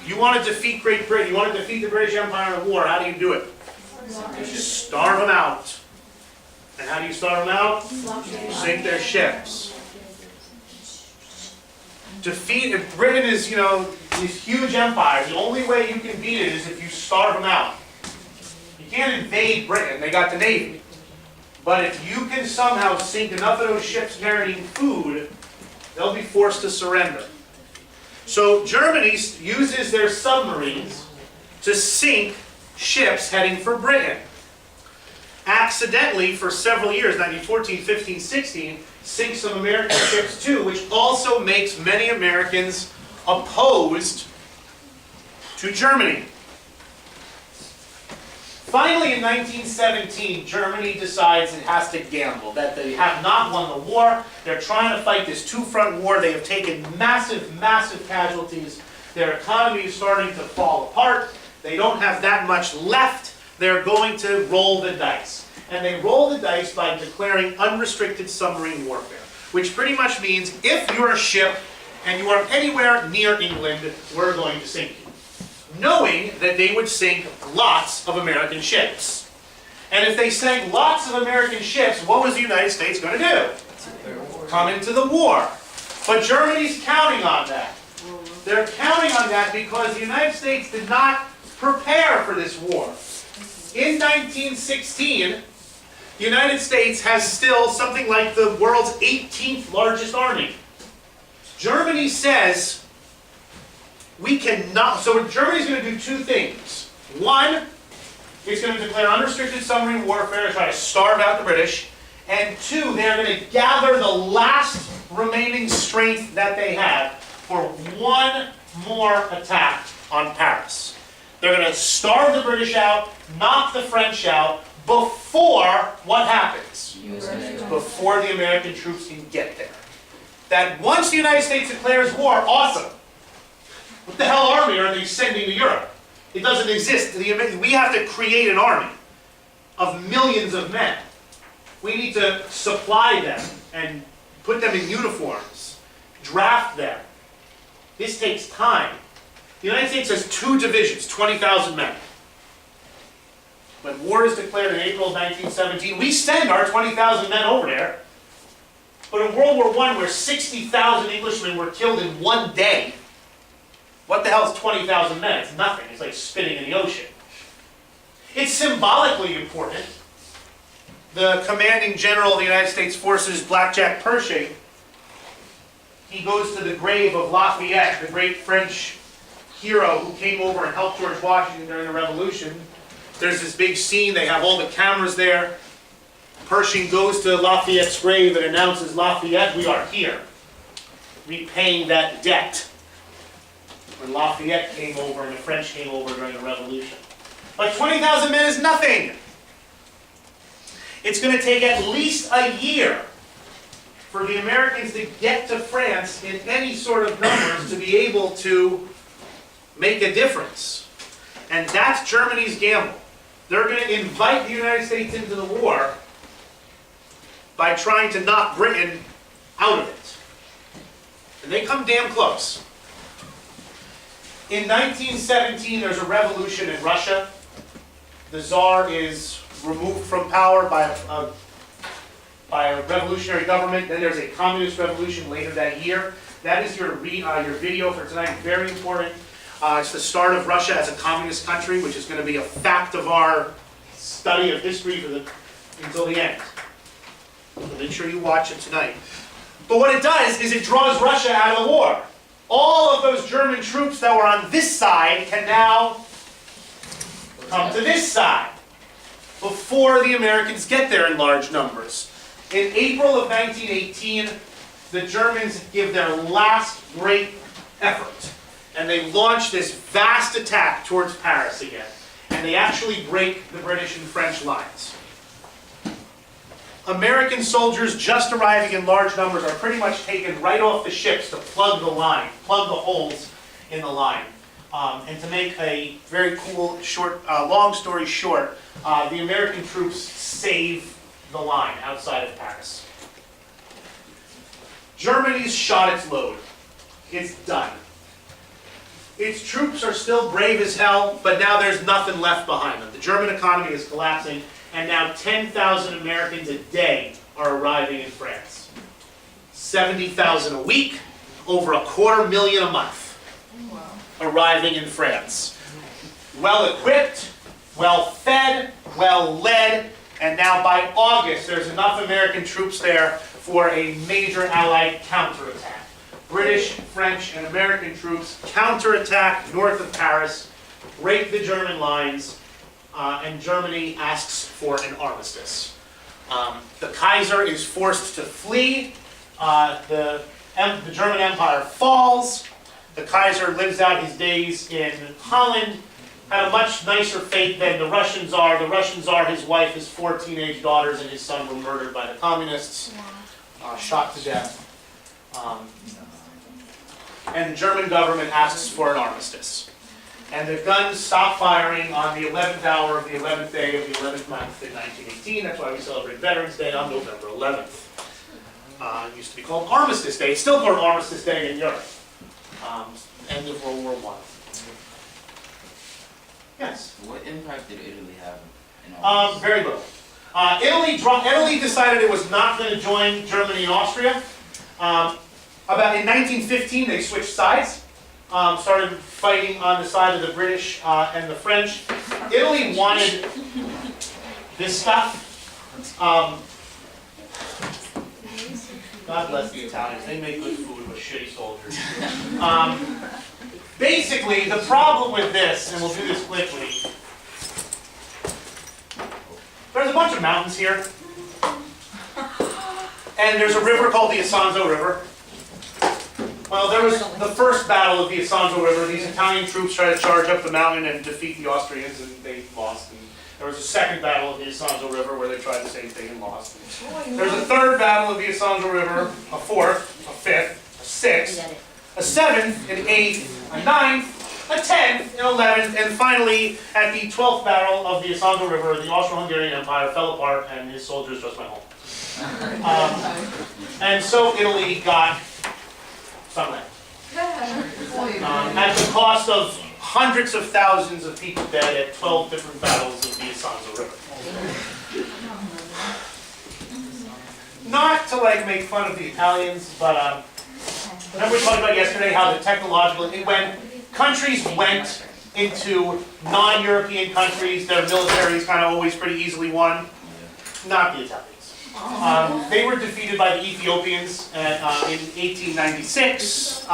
You want to defeat Great Britain, you want to defeat the British Empire in a war, how do you do it? You starve them out. And how do you starve them out? You sink their ships. Defeat, if Britain is, these huge empires, the only way you can beat it is if you starve them out. You can't invade Britain, they got the Navy. But if you can somehow sink enough of those ships carrying food, they'll be forced to surrender. So Germany uses their submarines to sink ships heading for Britain. Accidentally, for several years, 1914, 15, 16, sinks some American ships too, which also makes many Americans opposed to Germany. Finally, in 1917, Germany decides it has to gamble, that they have not won the war. They're trying to fight this two-front war. They have taken massive, massive casualties. Their economy is starting to fall apart. They don't have that much left. They're going to roll the dice. And they roll the dice by declaring unrestricted submarine warfare, which pretty much means if you're a ship and you are anywhere near England, we're going to sink you. Knowing that they would sink lots of American ships. And if they sank lots of American ships, what was the United States going to do? Come into the war. But Germany's counting on that. They're counting on that because the United States did not prepare for this war. In 1916, the United States has still something like the world's 18th largest army. Germany says, we cannot, so Germany's going to do two things. One, it's going to declare unrestricted submarine warfare to try to starve out the British. And two, they're going to gather the last remaining strength that they have for one more attack on Paris. They're going to starve the British out, knock the French out, before what happens? Before the American troops can get there. That once the United States declares war, awesome. What the hell army are they sending to Europe? It doesn't exist. We have to create an army of millions of men. We need to supply them and put them in uniforms, draft them. This takes time. The United States has 2 divisions, 20,000 men. When war is declared in April of 1917, we send our 20,000 men over there. But in World War I, where 60,000 Englishmen were killed in one day, what the hell is 20,000 men? It's nothing. It's like spitting in the ocean. It's symbolically important. The commanding general of the United States Forces, Blackjack Pershing, he goes to the grave of Lafayette, the great French hero who came over and helped George Washington during the Revolution. There's this big scene. They have all the cameras there. Pershing goes to Lafayette's grave and announces, Lafayette, we are here, repaying that debt. When Lafayette came over and the French came over during the Revolution. But 20,000 men is nothing. It's going to take at least a year for the Americans to get to France in any sort of numbers to be able to make a difference. And that's Germany's gamble. They're going to invite the United States into the war by trying to knock Britain out of it. And they come damn close. In 1917, there's a revolution in Russia. the Tsar is removed from power by a revolutionary government. Then there's a communist revolution later that year. That is your video for tonight. Very important. It's the start of Russia as a communist country, which is going to be a fact of our study of history until the end. So make sure you watch it tonight. But what it does is it draws Russia out of the war. All of those German troops that were on this side can now come to this side before the Americans get there in large numbers. In April of 1918, the Germans give their last great effort, and they launch this vast attack towards Paris again. And they actually break the British and French lines. American soldiers just arriving in large numbers are pretty much taken right off the ships to plug the line, plug the holes in the line. And to make a very cool, long story short, the American troops save the line outside of Paris. Germany's shot its load. It's done. Its troops are still brave as hell, but now there's nothing left behind them. The German economy is collapsing, and now 10,000 Americans a day are arriving in France. 70,000 a week, over 250,000 a month arriving in France. Well equipped, well fed, well led, and now by August there's enough American troops there for a major Allied counterattack. British, French, and American troops counterattack north of Paris, break the German lines, and Germany asks for an armistice. The Kaiser is forced to flee. The German Empire falls. The Kaiser lives out his days in Holland, had a much nicer fate than the Russian Tsar. The Russian Tsar, his wife, his 4 teenage daughters, and his son were murdered by the communists, shot to death. And the German government asks for an armistice. And the guns stop firing on the 11th hour of the 11th day of the 11th month in 1918. That's why we celebrate Veterans Day on November 11th. It used to be called Armistice Day. It's still called Armistice Day in Europe. End of World War I. Yes? What impact did Italy have in all this? Very little. Italy decided it was not going to join Germany and Austria. About in 1915, they switched sides. Started fighting on the side of the British and the French. Italy wanted this stuff. God bless the Italians. They make good food with shitty soldiers. Basically, the problem with this, and we'll do this quickly, there's a bunch of mountains here. And there's a river called the Isonzo River. Well, there was the first battle of the Isonzo River. These Italian troops tried to charge up the mountain and defeat the Austrians, and they lost. And there was a second battle of the Isonzo River where they tried the same thing and lost. And there's a third battle of the Isonzo River, a fourth, a fifth, a sixth, a seventh, an eighth, a ninth, a 10th, an 11th, and finally, at the 12th battle of the Isonzo River, the Austro-Hungarian Empire fell apart and his soldiers just went home. And so Italy got some land. At the cost of hundreds of thousands of people dead at 12 different battles of the Isonzo River. Not to make fun of the Italians, but remember we talked about yesterday how the technological, when countries went into non-European countries, their military is kind of always pretty easily won. Not the Italians. They were defeated by the Ethiopians in 1896.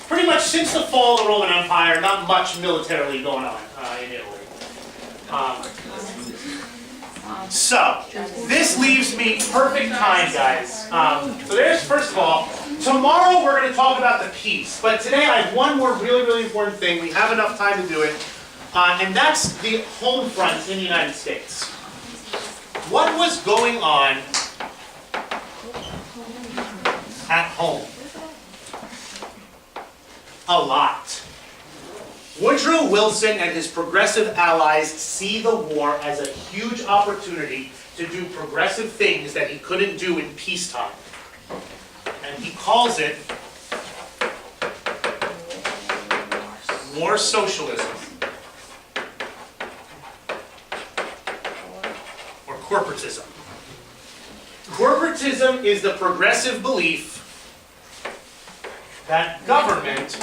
Pretty much since the fall of the Roman Empire, not much militarily going on in Italy. So, this leaves me perfect time, guys. So there's, first of all, tomorrow we're going to talk about the peace. But today I have one more really, really important thing. We have enough time to do it. And that's the home front in the United States. What was going on at home? A lot. Woodrow Wilson and his progressive allies see the war as a huge opportunity to do progressive things that he couldn't do in peacetime. And he calls it war socialism. corporatism. Corporatism is the progressive belief that government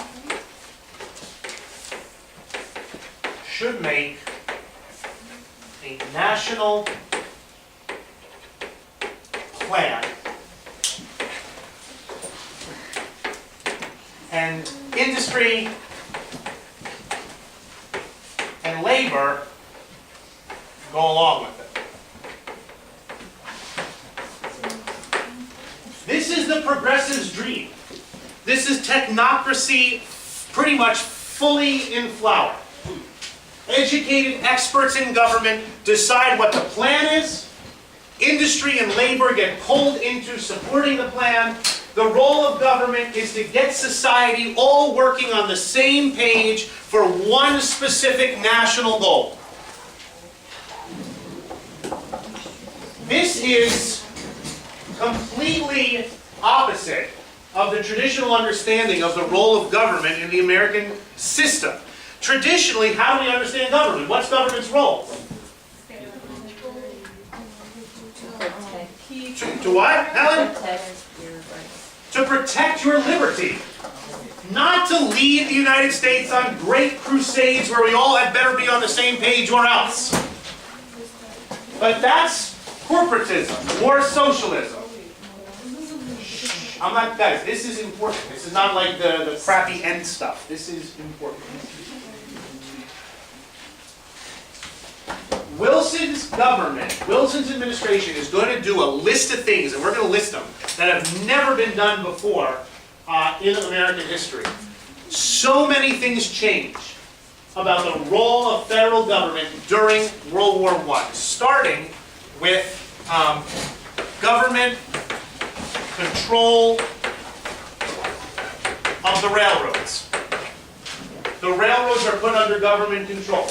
should make a national plan, and industry and labor go along with it. This is the progressive's dream. This is technocracy pretty much fully in flower. Educated experts in government decide what the plan is. Industry and labor get pulled into supporting the plan. The role of government is to get society all working on the same page for one specific national goal. This is completely opposite of the traditional understanding of the role of government in the American system. Traditionally, how do we understand government? What's government's role? To what, Helen? To protect your liberty. Not to lead the United States on great crusades where we all had better be on the same page or else. But that's corporatism or socialism. I'm not, guys, this is important. This is not like the crappy end stuff. This is important. Wilson's government, Wilson's administration is going to do a list of things, and we're going to list them, that have never been done before in American history. So many things change about the role of federal government during World War I, starting with government control of the railroads. The railroads are put under government control.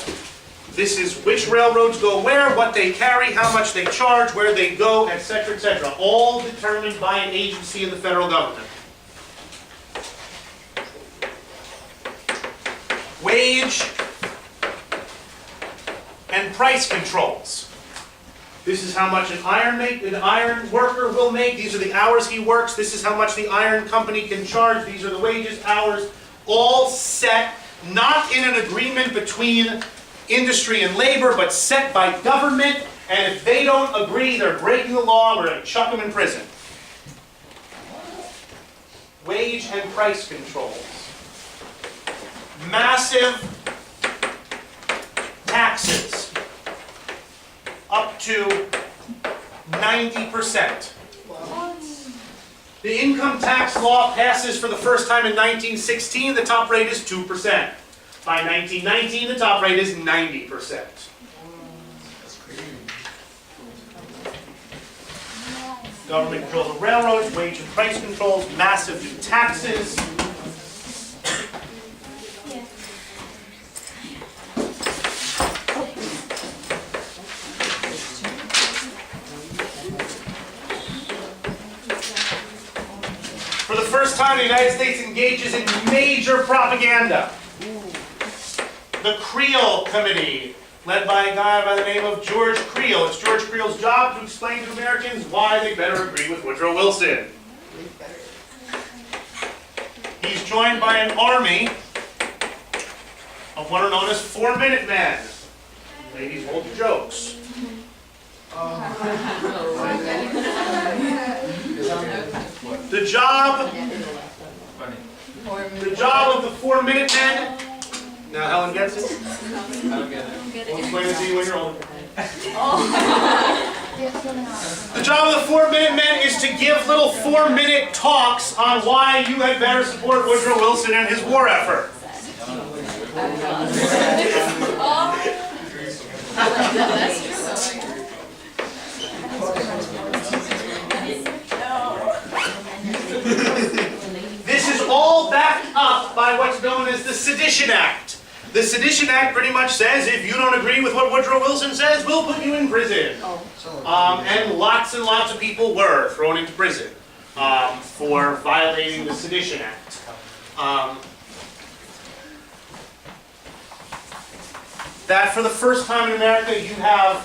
This is which railroads go where, what they carry, how much they charge, where they go, etc., etc. All determined by an agency of the federal government. Wage and price controls. This is how much an iron worker will make. These are the hours he works. This is how much the iron company can charge. These are the wages, hours, all set, not in an agreement between industry and labor, but set by government, and if they don't agree, they're breaking the law, we're going to chuck them in prison. Wage and price controls. Massive taxes, up to 90%. The income tax law passes for the first time in 1916, the top rate is 2%. By 1919, the top rate is 90%. Government controls the railroads, wage and price controls, massive new taxes. For the first time, the United States engages in major propaganda. The Creel Committee, led by a guy by the name of George Creel. It's George Creel's job to explain to Americans why they better agree with Woodrow Wilson. He's joined by an army of what are known as 4-Minute Men. Ladies, hold your jokes. The job of the 4-Minute Men. Now Helen gets it? I don't get it. We'll explain it to you when you're older. The job of the 4-Minute Men is to give little 4-minute talks on why you had better support Woodrow Wilson and his war effort. This is all backed up by what's known as the Sedition Act. The Sedition Act pretty much says if you don't agree with what Woodrow Wilson says, we'll put you in prison. And lots of people were thrown into prison for violating the Sedition Act. That for the first time in America you have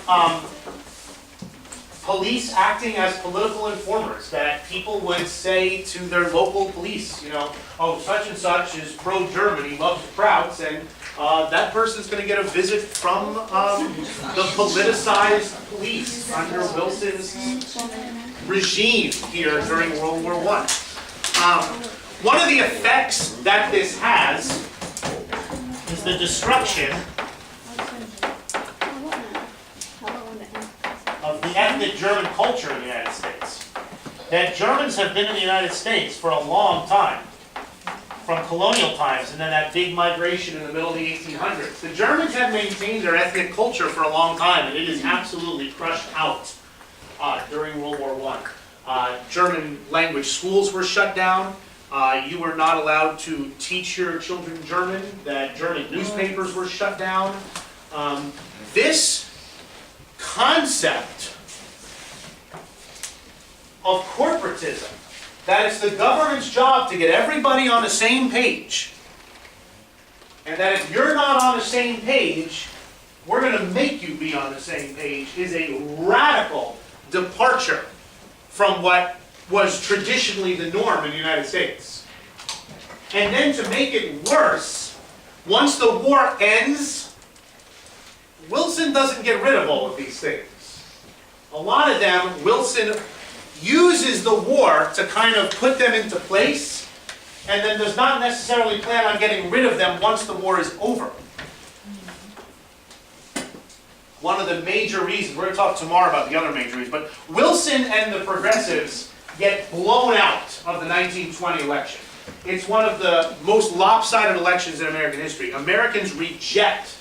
police acting as political informers, that people would say to their local police, you know, oh, such and such is pro-Germany, loves Sprouts, and that person's gonna get a visit from the politicized police under Wilson's regime here during World War I. One of the effects that this has is the destruction of the ethnic German culture in the United States. That Germans have been in the United States for a long time, from colonial times, and then that big migration in the middle of the 1800s. The Germans have maintained their ethnic culture for a long time, and it is absolutely crushed out during World War I. German language schools were shut down. You were not allowed to teach your children German. That German newspapers were shut down. This concept of corporatism, that it's the government's job to get everybody on the same page, and that if you're not on the same page, we're going to make you be on the same page, is a radical departure from what was traditionally the norm in the United States. And then to make it worse, once the war ends, Wilson doesn't get rid of all of these things. A lot of them, Wilson uses the war to kind of put them into place, and then does not necessarily plan on getting rid of them once the war is over. One of the major reasons, we're going to talk tomorrow about the other major reasons, but Wilson and the progressives get blown out of the 1920 election. It's one of the most lopsided elections in American history. Americans reject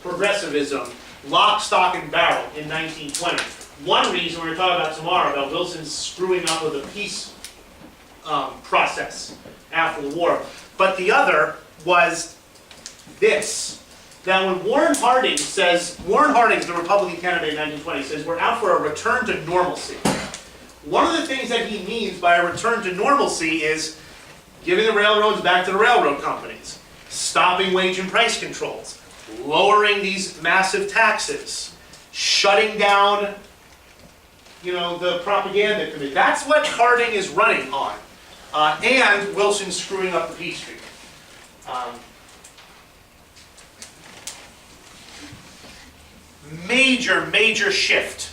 progressivism, lock, stock, and barrel in 1920. One reason we're going to talk about tomorrow about Wilson screwing up with the peace process after the war. But the other was this. Now when Warren Harding says, Warren Harding, the Republican candidate in 1920, says we're out for a return to normalcy. One of the things that he means by a return to normalcy is giving the railroads back to the railroad companies, stopping wage and price controls, lowering these massive taxes, shutting down, you know, the propaganda committee. That's what Harding is running on. And Wilson screwing up the peace treaty. Major shift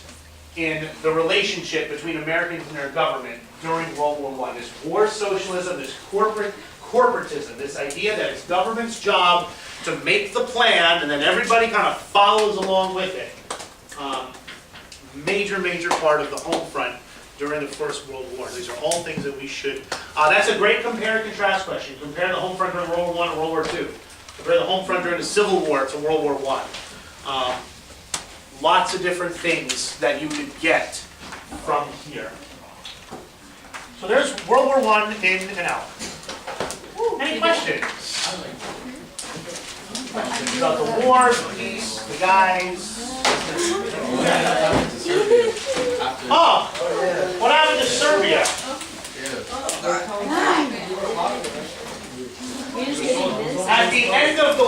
in the relationship between Americans and their government during World War I. This war socialism, this corporatism, this idea that it's government's job to make the plan and then everybody kind of follows along with it. Major part of the home front during the First World War. These are all things that we should... that's a great compare and contrast question. Compare the home front during World War I to World War II. Compare the home front during the Civil War to World War I. Lots of different things that you could get from here. So there's World War I in and out. Any questions? About the war, the peace, the guys. Oh, what happened to Serbia? At the end of the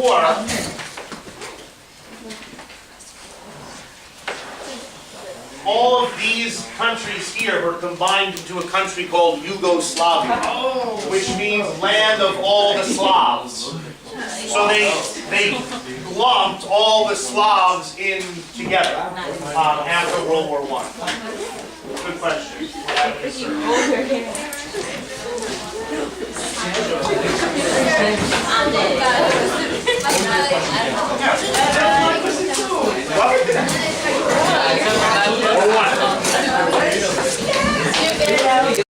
war, all of these countries here were combined into a country called Yugoslavia, which means land of all the Slavs. So they lumped all the Slavs in together after World War I. Good question. What happened to Serbia?